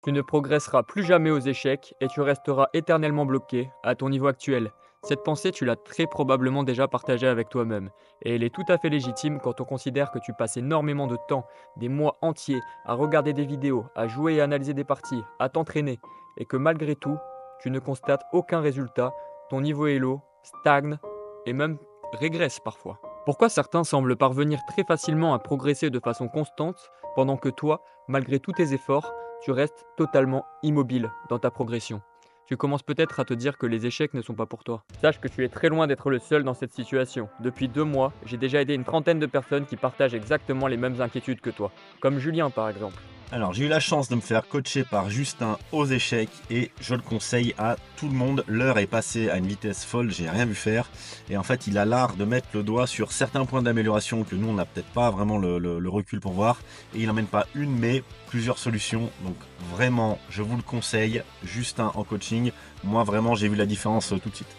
Tu ne progresseras plus jamais aux échecs et tu resteras éternellement bloqué à ton niveau actuel. Cette pensée, tu l'as très probablement déjà partagée avec toi-même, et elle est tout à fait légitime quand on considère que tu passes énormément de temps, des mois entiers, à regarder des vidéos, à jouer et analyser des parties, à t'entraîner, et que malgré tout, tu ne constates aucun résultat, ton niveau est low, stagne, et même régresse parfois. Pourquoi certains semblent parvenir très facilement à progresser de façon constante, pendant que toi, malgré tous tes efforts, tu restes totalement immobile dans ta progression. Tu commences peut-être à te dire que les échecs ne sont pas pour toi. Sache que tu es très loin d'être le seul dans cette situation. Depuis 2 mois, j'ai déjà aidé une trentaine de personnes qui partagent exactement les mêmes inquiétudes que toi. Comme Julien par exemple. Alors, j'ai eu la chance de me faire coacher par Justin aux échecs et je le conseille à tout le monde. L'heure est passée à une vitesse folle, j'ai rien vu faire. Et en fait, il a l'art de mettre le doigt sur certains points d'amélioration que nous, on n'a peut-être pas vraiment le recul pour voir. Et il n'emmène pas une, mais plusieurs solutions. Donc, vraiment, je vous le conseille. Justin en coaching, moi, vraiment, j'ai vu la différence tout de suite.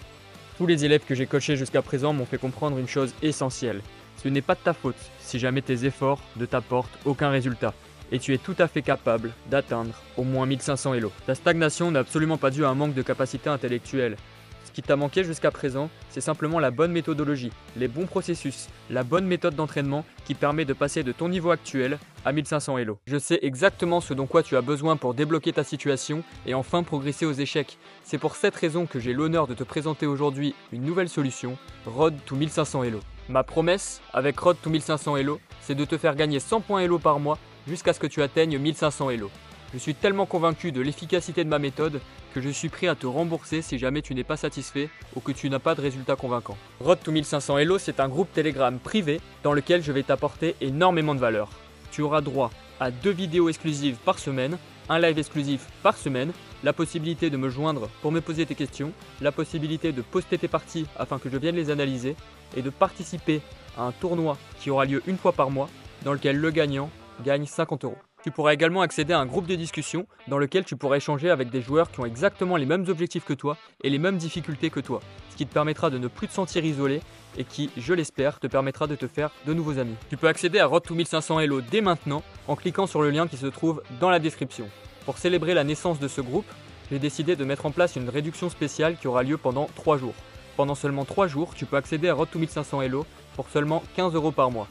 Tous les élèves que j'ai coachés jusqu'à présent m'ont fait comprendre une chose essentielle. Ce n'est pas de ta faute si jamais tes efforts ne t'apportent aucun résultat. Et tu es tout à fait capable d'atteindre au moins 1500 Elo. Ta stagnation n'est absolument pas due à un manque de capacité intellectuelle. Ce qui t'a manqué jusqu'à présent, c'est simplement la bonne méthodologie, les bons processus, la bonne méthode d'entraînement qui permet de passer de ton niveau actuel à 1500 Elo. Je sais exactement ce dont quoi tu as besoin pour débloquer ta situation et enfin progresser aux échecs. C'est pour cette raison que j'ai l'honneur de te présenter aujourd'hui une nouvelle solution, Road to 1500 Elo. Ma promesse avec Road to 1500 Elo, c'est de te faire gagner 100 points Elo par mois jusqu'à ce que tu atteignes 1500 Elo. Je suis tellement convaincu de l'efficacité de ma méthode que je suis prêt à te rembourser si jamais tu n'es pas satisfait ou que tu n'as pas de résultat convaincant. Road to 1500 Elo, c'est un groupe Telegram privé dans lequel je vais t'apporter énormément de valeur. Tu auras droit à 2 vidéos exclusives par semaine, un live exclusif par semaine, la possibilité de me joindre pour me poser tes questions, la possibilité de poster tes parties afin que je vienne les analyser et de participer à un tournoi qui aura lieu une fois par mois dans lequel le gagnant gagne 50 euros. Tu pourras également accéder à un groupe de discussion dans lequel tu pourras échanger avec des joueurs qui ont exactement les mêmes objectifs que toi et les mêmes difficultés que toi, ce qui te permettra de ne plus te sentir isolé et qui, je l'espère, te permettra de te faire de nouveaux amis. Tu peux accéder à Road to 1500 Elo dès maintenant en cliquant sur le lien qui se trouve dans la description. Pour célébrer la naissance de ce groupe, j'ai décidé de mettre en place une réduction spéciale qui aura lieu pendant 3 jours. Pendant seulement 3 jours, tu peux accéder à Road to 1500 Elo pour seulement 15 euros par mois.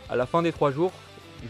À la fin des 3 jours,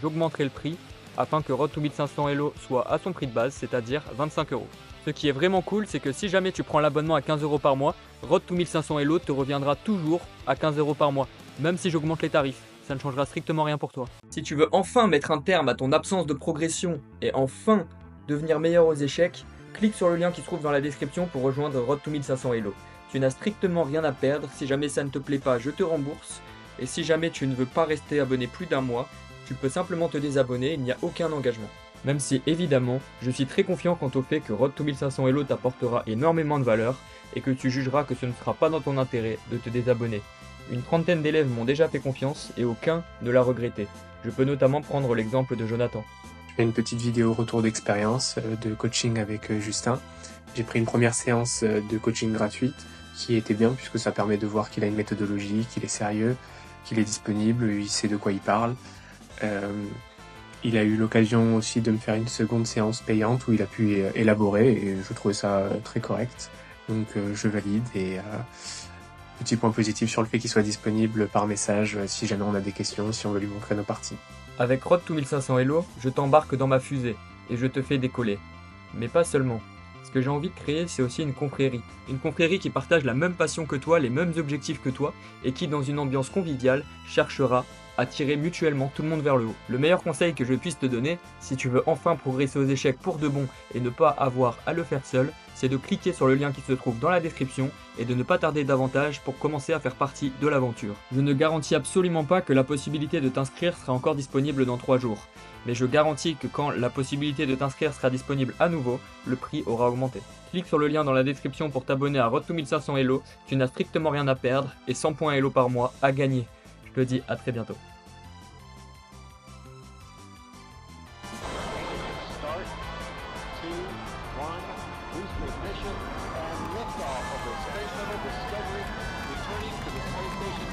j'augmenterai le prix afin que Road to 1500 Elo soit à son prix de base, c'est-à-dire 25 euros. Ce qui est vraiment cool, c'est que si jamais tu prends l'abonnement à 15 euros par mois, Road to 1500 Elo te reviendra toujours à 15 euros par mois, même si j'augmente les tarifs. Ça ne changera strictement rien pour toi. Si tu veux enfin mettre un terme à ton absence de progression et enfin devenir meilleur aux échecs, clique sur le lien qui se trouve dans la description pour rejoindre Road to 1500 Elo. Tu n'as strictement rien à perdre, si jamais ça ne te plaît pas, je te rembourse. Et si jamais tu ne veux pas rester abonné plus d'un mois, tu peux simplement te désabonner, il n'y a aucun engagement. Même si évidemment, je suis très confiant quant au fait que Road to 1500 Elo t'apportera énormément de valeur et que tu jugeras que ce ne sera pas dans ton intérêt de te désabonner. Une trentaine d'élèves m'ont déjà fait confiance et aucun ne l'a regretté. Je peux notamment prendre l'exemple de Jonathan. Je fais une petite vidéo retour d'expérience de coaching avec Justin. J'ai pris une première séance de coaching gratuite qui était bien puisque ça permet de voir qu'il a une méthodologie, qu'il est sérieux, qu'il est disponible, il sait de quoi il parle. Il a eu l'occasion aussi de me faire une seconde séance payante où il a pu élaborer et je trouvais ça très correct. Donc je valide et petit point positif sur le fait qu'il soit disponible par message si jamais on a des questions, si on veut lui montrer nos parties. Avec Road to 1500 Elo, je t'embarque dans ma fusée et je te fais décoller. Mais pas seulement. Ce que j'ai envie de créer, c'est aussi une confrérie. Une confrérie qui partage la même passion que toi, les mêmes objectifs que toi, et qui, dans une ambiance conviviale, cherchera à tirer mutuellement tout le monde vers le haut. Le meilleur conseil que je puisse te donner, si tu veux enfin progresser aux échecs pour de bon et ne pas avoir à le faire seul, c'est de cliquer sur le lien qui se trouve dans la description et de ne pas tarder davantage pour commencer à faire partie de l'aventure. Je ne garantis absolument pas que la possibilité de t'inscrire sera encore disponible dans 3 jours. Mais je garantis que quand la possibilité de t'inscrire sera disponible à nouveau, le prix aura augmenté. Clique sur le lien dans la description pour t'abonner à Road to 1500 Elo, tu n'as strictement rien à perdre et 100 points Elo par mois à gagner. Je te dis à très bientôt. Start, 2, 1, boost ignition, and lift off of the Space Shuttle Discovery, returning to the space station.